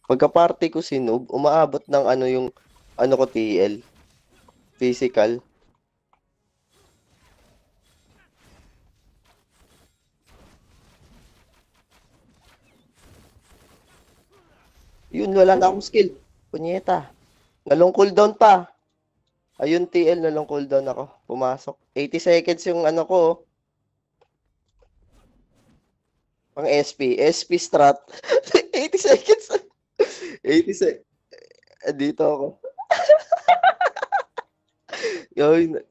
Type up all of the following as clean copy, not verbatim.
Pagka-party ko si Noob, umaabot ng ano yung ano ko TL, physical. Yun, wala na akong skill. Punyeta. Nalong cooldown pa. Ayun, TL, nalong cooldown ako. Pumasok. 80 seconds yung ano ko, oh. Pang SP. SP strat. 80 seconds. 80 seconds. Dito ako. Yun.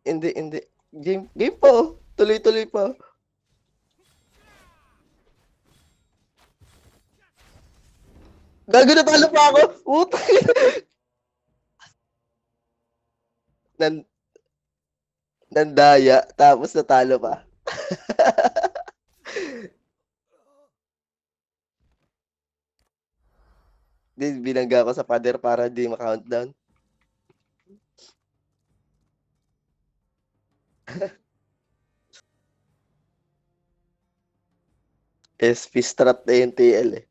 Hindi, hindi. Game pa, oh. Tuloy-tuloy pa. Gago na talo pa ako. Puta. Nan, nandaya. Tapos natalo pa. Din binangga ko sa pader para di ma-countdown. SP strat na yung TL eh.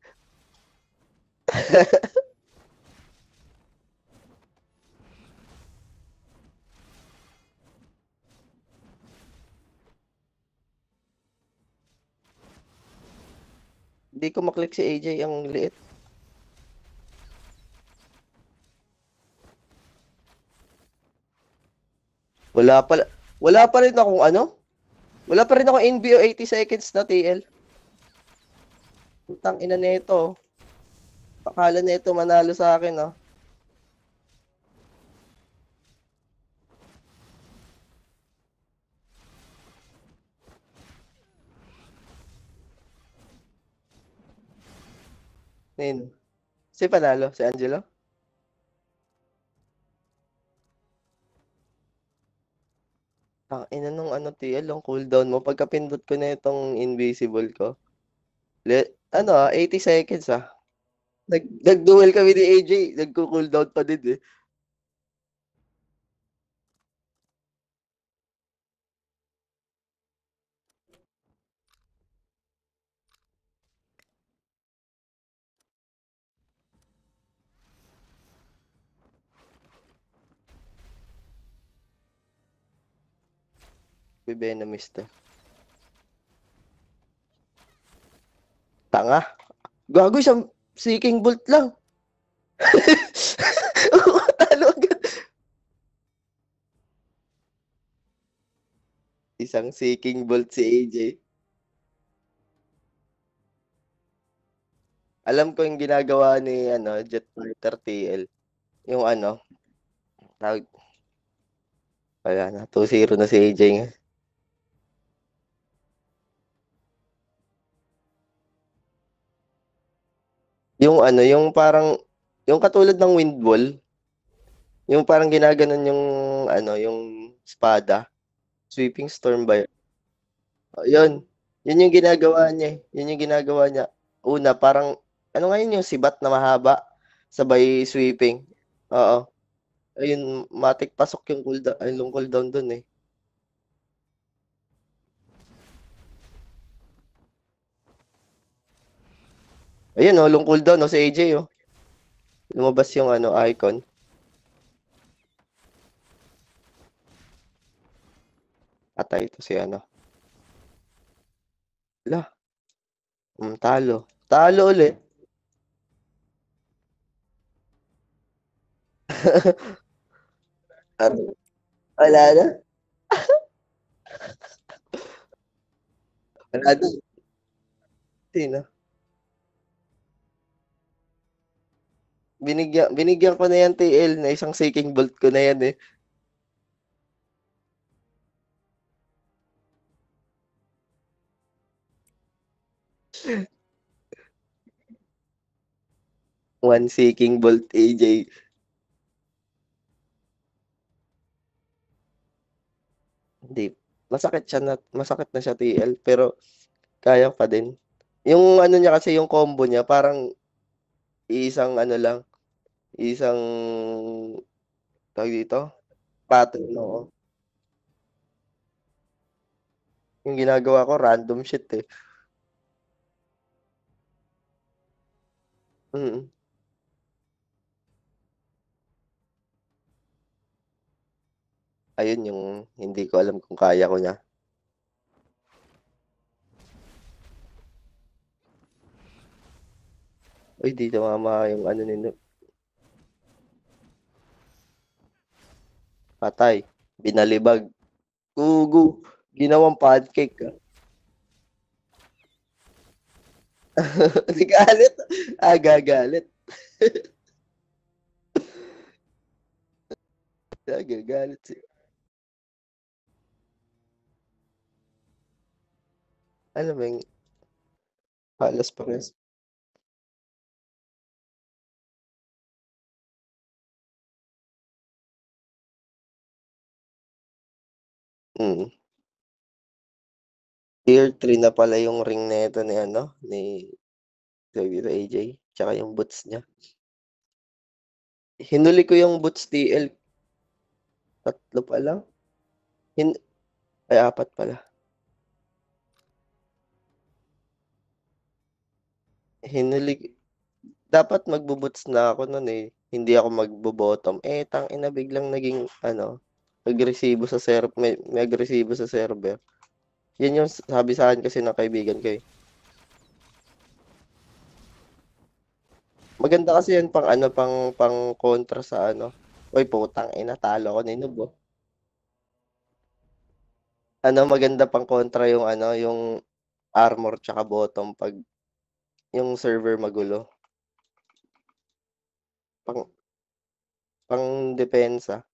Hindi ko maklik si AJ ang liit. Wala pa wala pa rin akong ano? Wala pa rin akong NBO 80 seconds na TL. Putang ina nito. Akala nito manalo sa akin, oh. Nin. Si panalo, si Angelo. Ang ina nung ano TL, ang cooldown mo. Pagka-pindot ko na itong invisible ko. Ano 80 seconds ah. Nag-duel kami ni AJ. Nagko-cooldown pa din eh. May Venomist eh. Tanga. Gago isang Seeking Bolt lang. Talo agad. Isang Seeking Bolt si AJ. Alam ko yung ginagawa ni ano, Jet Fighter TL. Yung ano, tawag, wala na, 2-0 na si AJ nga. Yung ano, yung parang, yung katulad ng wind wall, yung parang ginaganon yung ano, yung espada, sweeping storm ba yun? Yun, yun yung ginagawa niya eh. Yun yung ginagawa niya. Una, parang, ano nga yun yung sibat na mahaba, sabay sweeping. Oo. Ayun, matik pasok yung cooldown, ay, yung cooldown dun eh. Ayun oh, long cooldown oh, si AJ oh. Lumabas yung ano, icon. Atay ito si ano. Ala, talo. Talo ulit. Wala na. Wala na. Sino? Binigyan ko na yan TL na isang Seeking Bolt ko na yan eh. One Seeking Bolt AJ. Hindi. Masakit na siya TL pero kaya pa din. Yung ano niya kasi yung combo niya parang isang ano lang, isang tawag dito, pattern oo. Yung ginagawa ko random shit eh. Mm. Ayun yung hindi ko alam kung kaya ko na. Uy, di tumama yung ano ni Noob. Patay. Binalibag. Gugu. Ginawang pancake ka. Nagalit. Ah, gagalit. Nagagalit siya. Alam mo yung halos pares. Mm. Tier 3 na pala yung ring nito ni ano, ni tawag AJ, tsaka yung boots niya. Hinuli ko yung boots TL, tatlo pa lang. Hin ay, apat pala. Hinuli dapat magbo-boots na ako nun, eh, hindi ako magbo-bottom. Eh, tangina biglang naging ano, agresibo sa may agresibo sa server. Yun yung sabi sa'kin kasi ng kaibigan ko, eh. Maganda kasi yan pang ano, pang kontra sa ano. Uy, putang ina, talo ako ni Noob, oh. Ano, maganda pang kontra yung ano, yung armor tsaka bottom 'pag yung server magulo. Pang Pangdepensa.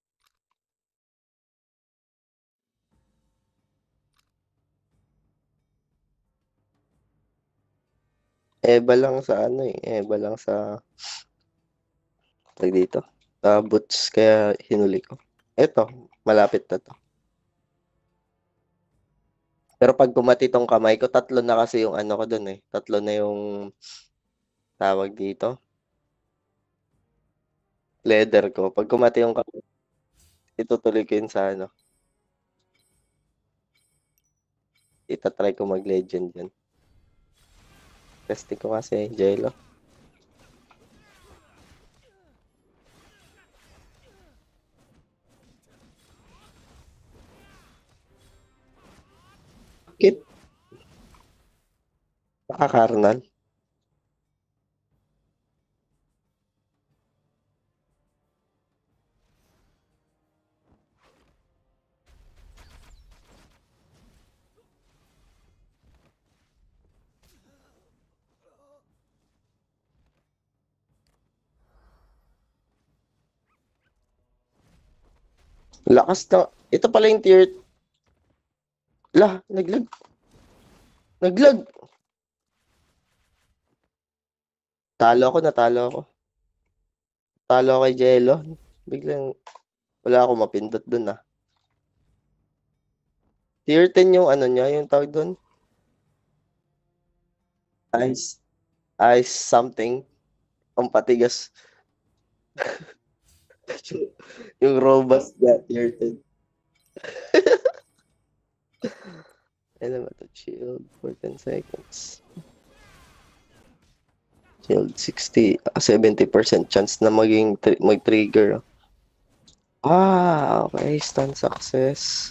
Eba lang sa ano, eh, eba lang sa tawag dito, boots kaya hinuli ko. Eto, malapit na 'to. Pero 'pag pumati 'tong kamay ko, tatlo na kasi yung ano ko dun, eh, tatlo na yung tawag dito, leather ko. 'Pag pumati yung kamay, itutuloy ko yun sa ano, ita-try ko mag-legend yan. Testing ko kasi Jello. Bakit naka-karnal? Lakas na ito pala yung tier naglag. Naglag. Natalo ako. Talo ako kay Jello. Biglang wala akong mapindot dun, ah. Tier 10 yung ano niya, yung tawag dun, ice ice something, ang patigas. Yung robust niya, tier 10. Ano ba 'to, shield for 10 seconds. Shield 70% chance na mag-trigger. Okay, stun success.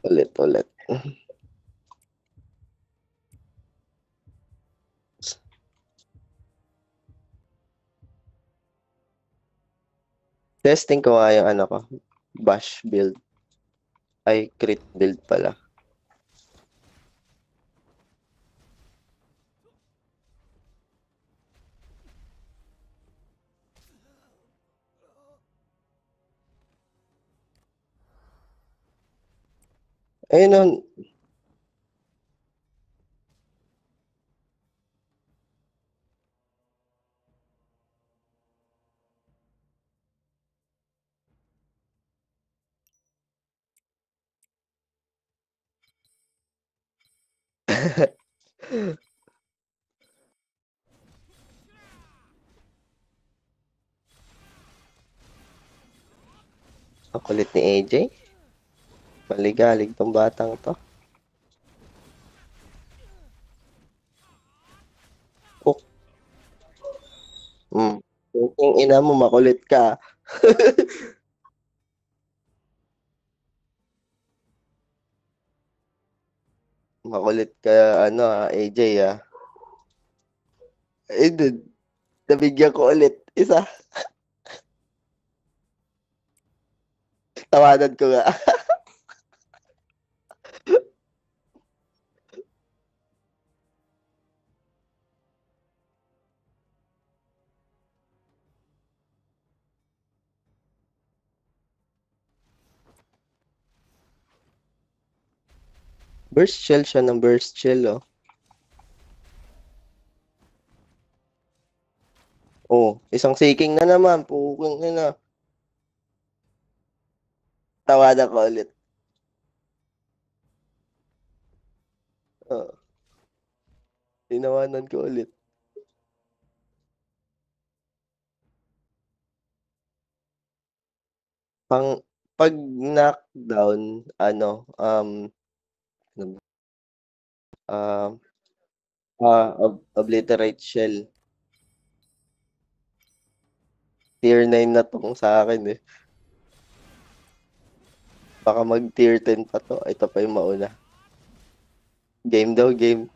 Ulit. Testing ko nga yung ano ko, bash build. Ay, crit build pala. Ayun nun. Ang kulit ni AJ. Maligalig tong batang to. Hmm, putang ina mo makulit ka. Makulit ka ano, AJ, ah. Ayun, nabigyan ko ulit, isa. Tawanan ko nga. Burst shell siya ng burst shell, oh. Oh, isang seeking na naman, putang ina. Tawanan ko ulit. Oo, tinawanan ko ulit. Pang 'Pag knockdown ano, ano ba, um, obliterate shell. Tier 9 na 'tong sa'kin, eh. Baka mag-tier 10 pa 'to, ito pa yung mauna. Game daw, game.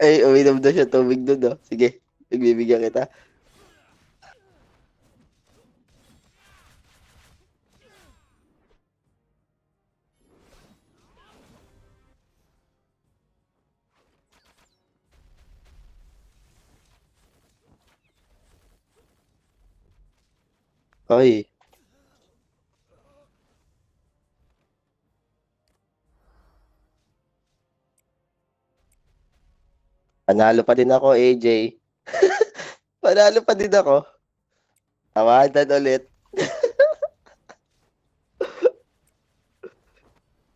Ay, uminom na siya tubig dun, oh. Sige, pagbibigyan kita. Okey, panalo pa din ako, AJ. Panalo pa din ako. Tawanan ulit.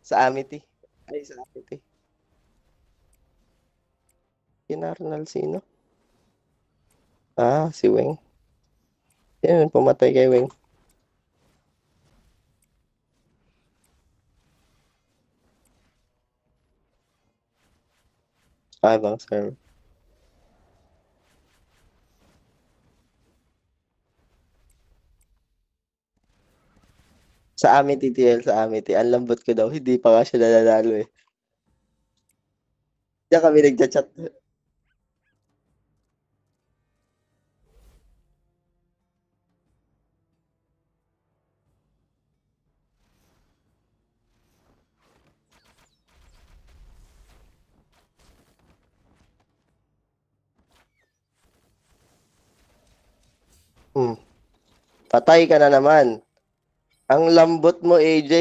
Sa Amity. Ay, sa Amity. Yung Arnal sino? Ah, si Weng. Yan, pumatay kay Weng. Ah, ibang server. Sa Amity TL, sa Amity. Ang lambot ko daw, hindi pa nga siya nananalo, eh. Diyan kami nagcha-chat. Hmm, patay ka na naman. Ang lambot mo, AJ.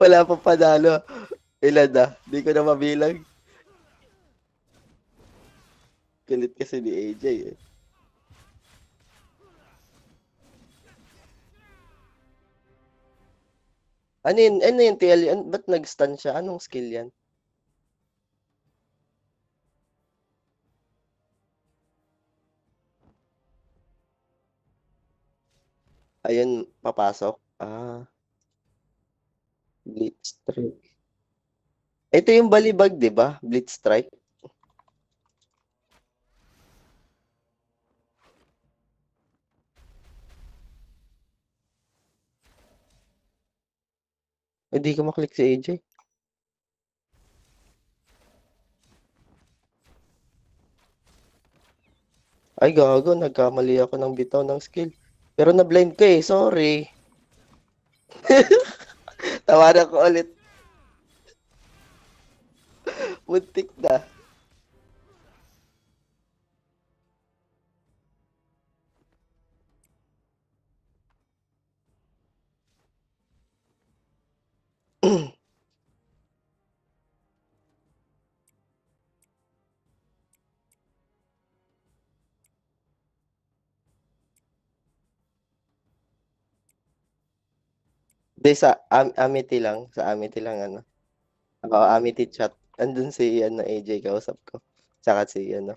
Wala pang panalo. Ilan na? Di ko na mabilang. Kulit kasi ni AJ, eh. Ano yun, TL? Ba't nag-stun siya? Anong skill yan? Ayun, papasok. Ah, Blitz Strike. Ito yung balibag, di ba? Blitz Strike. Hindi ko maklik si AJ. Ay, gago. Nagkamali ako ng bitaw ng skill. Pero na-blind ko, eh. Sorry. Tawanan ko ulit. Muntik na. Hindi, sa Amity lang. Sa Amity lang, ano. Oo, Amity chat. Andun si, ano, AJ, kausap ko. Tsaka si, ano.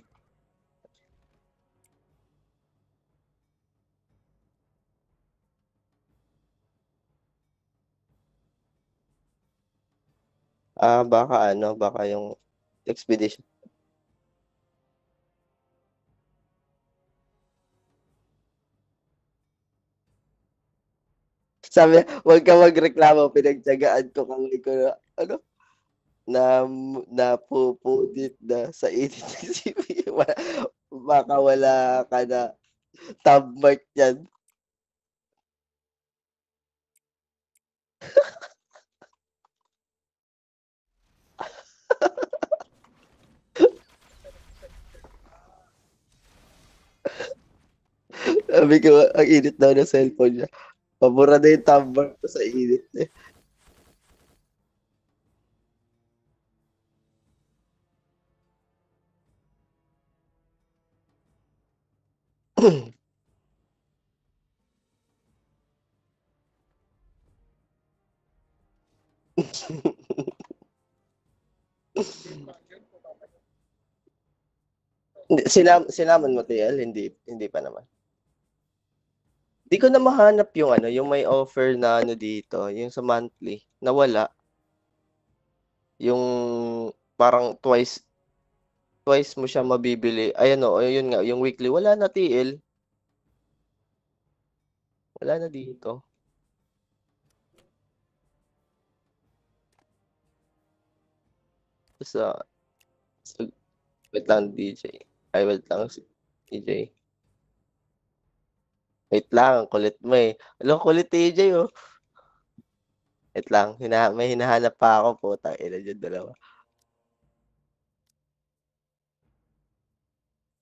Baka ano, baka yung expedition. Sabi niya, "Wag kang magreklamo pinagtiyagaan ko kamay ko na ano, napupudit na sa init ng CPU baka wala ka na tab mark diyan." Sabi ko, ang init daw ng cellphone niya. Pabura na yung tab mark ko sa init, eh. Hindi, sinamon mo TL? Hindi pa naman. Di ko na mahanap yung ano, yung may offer na ano dito, yung sa monthly, nawala. Yung parang twice twice mo siya mabibili. Ayan o, ayun nga, yung weekly, wala na TL. Wala na dito. Sa, sa wait lang, DJ. Ay, wait lang, si DJ. Wait lang, kulit mo eh. Alam, kulit TJ oh. Wait lang, may hinahanap pa ako po. Ina dyan dalawa.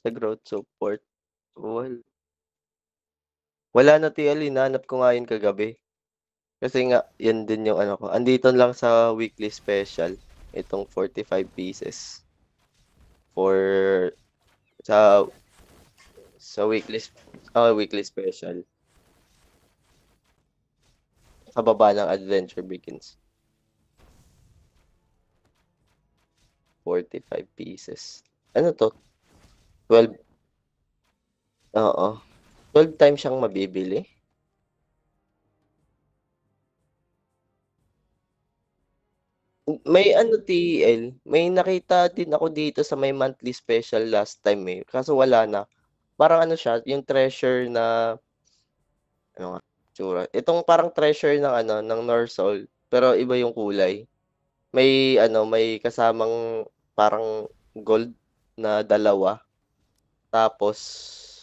Sa growth support. Wala na TL, hinahanap ko nga yun kagabi. Kasi nga, yan din yung ano ko. Andito lang sa weekly special. Itong 45 pieces. For, sa, sa weekly special. Sa baba ng Adventure Begins. 45 pieces. Ano to? 12, oo. 12 times siyang mabibili. May ano TL, may nakita din ako dito sa may monthly special last time eh. Kaso wala na. Parang ano siya, yung treasure na ano nga, tsura. Itong parang treasure ng ano, ng Norsol, pero iba yung kulay. May ano, may kasamang parang gold na dalawa. Tapos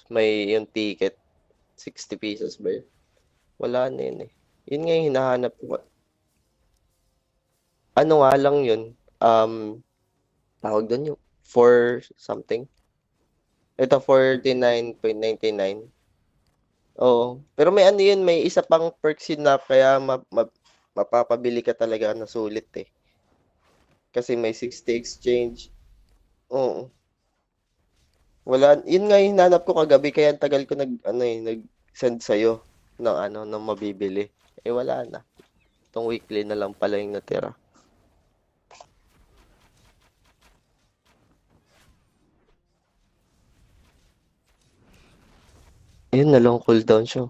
may yung ticket, 60 pesos ba yun? Wala na yun eh. Yun nga yung hinahanap ko. Ano nga lang yun, tawag doon yung for something. Ito 49.99. Oo. Pero may ano yun, may isa pang perks yun na kaya mapapabili ka talaga na sulit eh. Kasi may 60 exchange. Oo. Wala, yun nga yung hinanap ko kagabi kaya ang tagal ko ano eh, nag-send sa'yo ng ano, ng mabibili. Eh wala na. Itong weekly na lang pala yung natira. Ayun na long cooldown siya.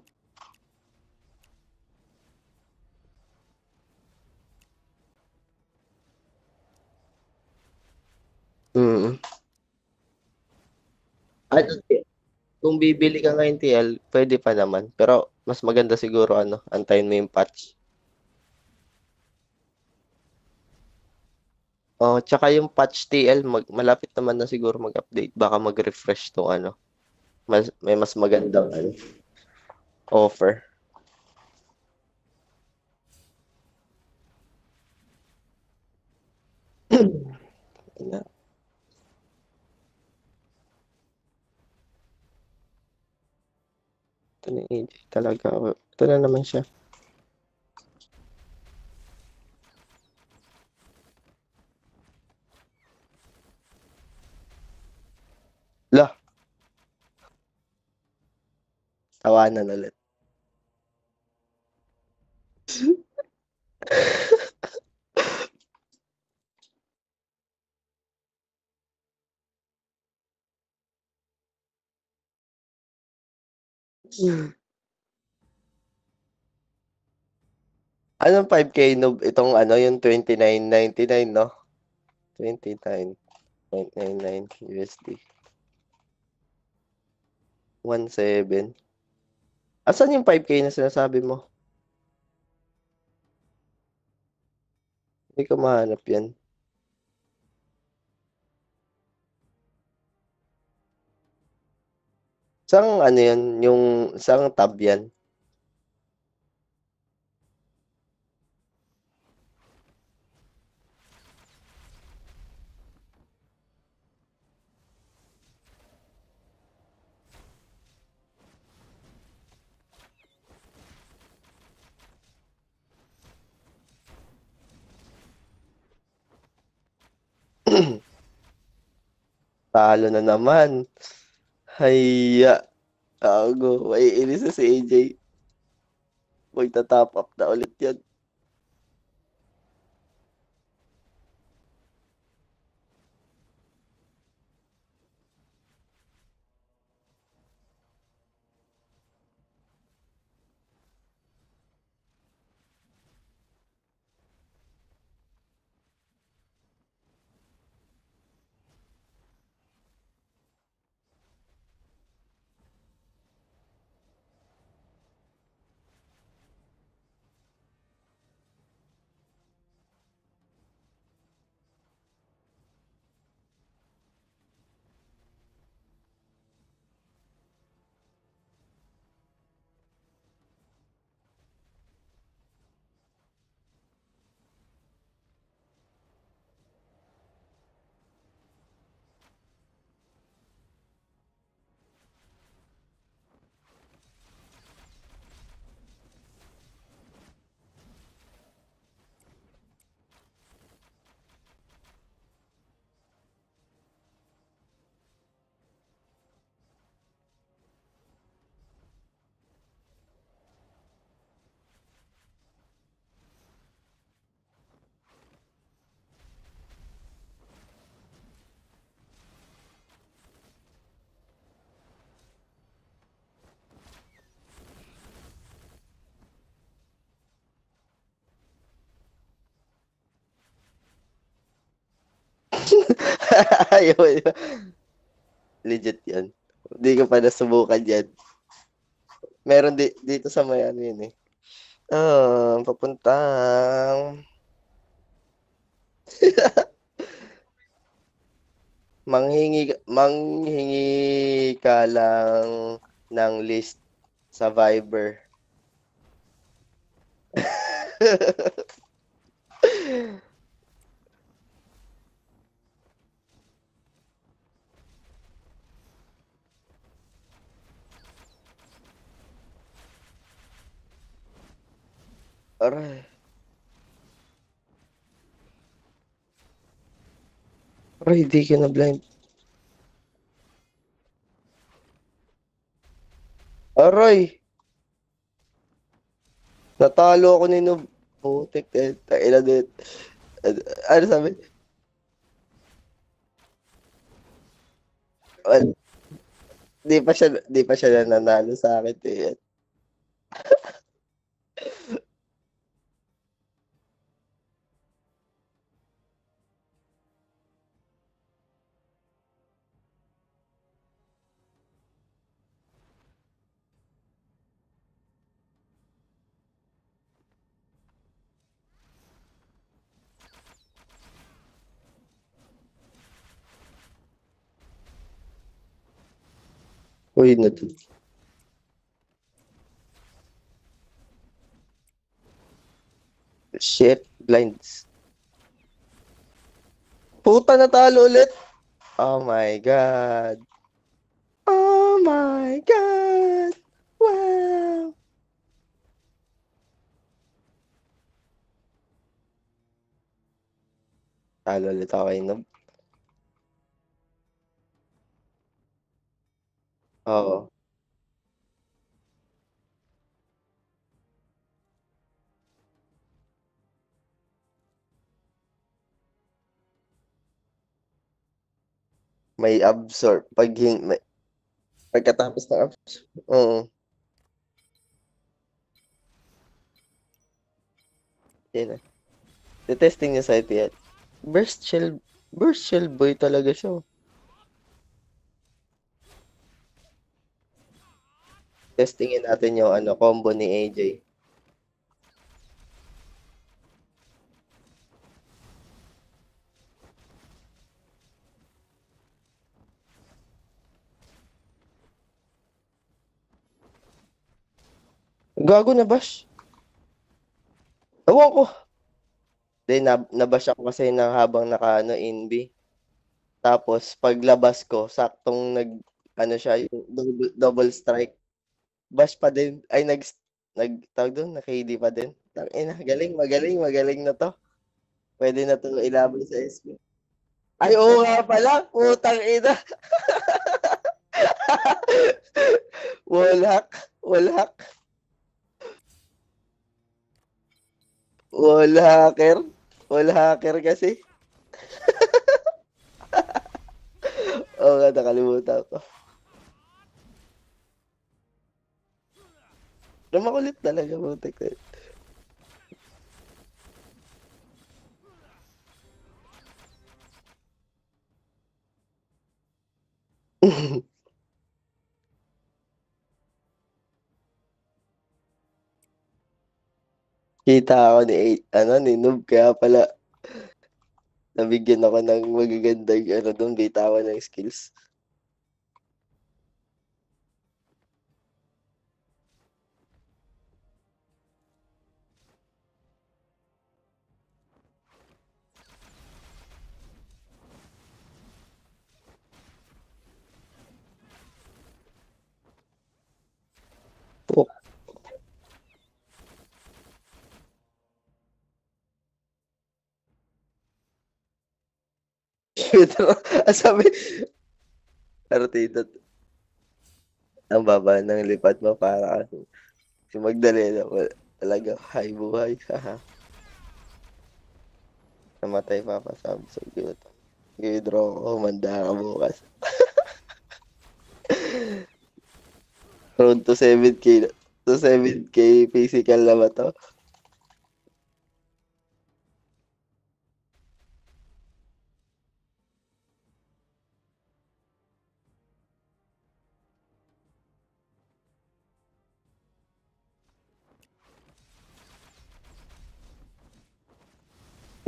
Mm. Ano, kung bibili ka ngayon TL, pwede pa naman. Pero mas maganda siguro ano, antayin mo yung patch. Oh, tsaka yung patch TL, malapit naman na siguro mag-update. Baka mag-refresh to ano. May mas magandang ano, offer. Ina, ito na AJ talaga. Ito na naman siya. Lah, tawanan ulit. Anong 5K noob itong ano, yung 29.99 'no? 29.99 USD. 17. Asan yung 5K na sinasabi mo? Hindi ko mahanap yan. Saang ano yan, yung saang tab yan? Talo na naman. Hayya, gago, maiinis na si AJ. Magta-top up na ulit yan. Ayaw niya. Legit yan. Hindi ko pa nasubukan yan. Meron dito sa may ano yun eh. Papuntang manghingi ka lang ng list sa Viber. Aray, aray, di ka na blind. Aray, natalo ako ni Noob. Putik, taina din. Ano sabi? Well, di pa siya nananalo sa akin eh. Uy, shit, blinds. Puta, natalo ulit. Oh my God. Oh my God. Wow. Talo ulit ako kay Noob. Oo. May absorb. Pagkatapos ng absorb. Oo. Yan na. Te-testing niya sa yan. Burst Shell, Burst Shell Boy talaga siya. Testingin natin yung ano, combo ni AJ. Gago na bash. Ewan ko. Then, nabash ako kasi na habang naka, inbi. Tapos, paglabas ko, saktong siya, yung double strike. Bash pa din. Ay, tawag doon, naka-KD pa din. Tangina, galing, magaling na to. Pwede na to ilaban sa SP. Ay, oo nga pala. Putang ina. Wallhack. Wallhack. Wallhacker. Wallhacker kasi. Oo nga, nakalimutan ko. Pero makulit talaga, putik na. Kita ako ni Noob, kaya pala nabigyan ako ng magagandang doon, bitawan ng skills. Puk. Sabi, partida. Ang baba ng lipat mo para si Magdalena. Talaga, hay buhay. Haha. Namatay pa pa sabi sa gutom. I-draw ko, manda ka bukas. Road to 7K. To 7K physical na ba to?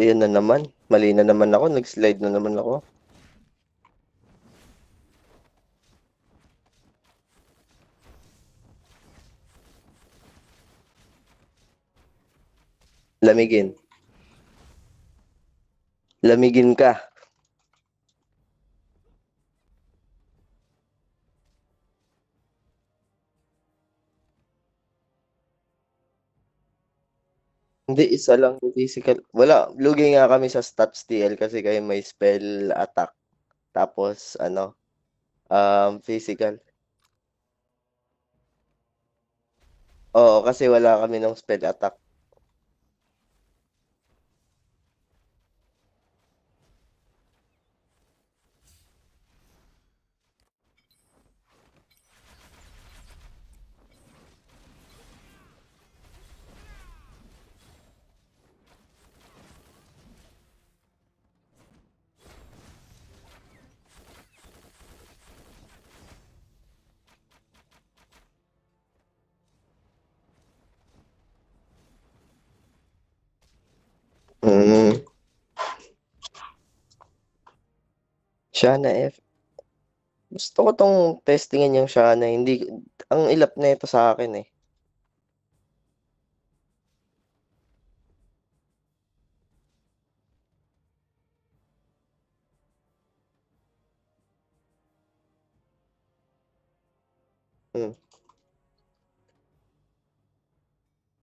Ayun na naman. Mali na naman ako. Nag-slide na naman ako. Lamigin. Lamigin ka. Hindi, isa lang yung physical. Wala, lugi nga kami sa stats TL kasi kayo may spell attack. Tapos, physical. Oo, kasi wala kami ng spell attack. Mm. Shana F. Gusto ko tong testingin yung Shana. Hindi, ang ilap na ito sa akin eh. Hmm.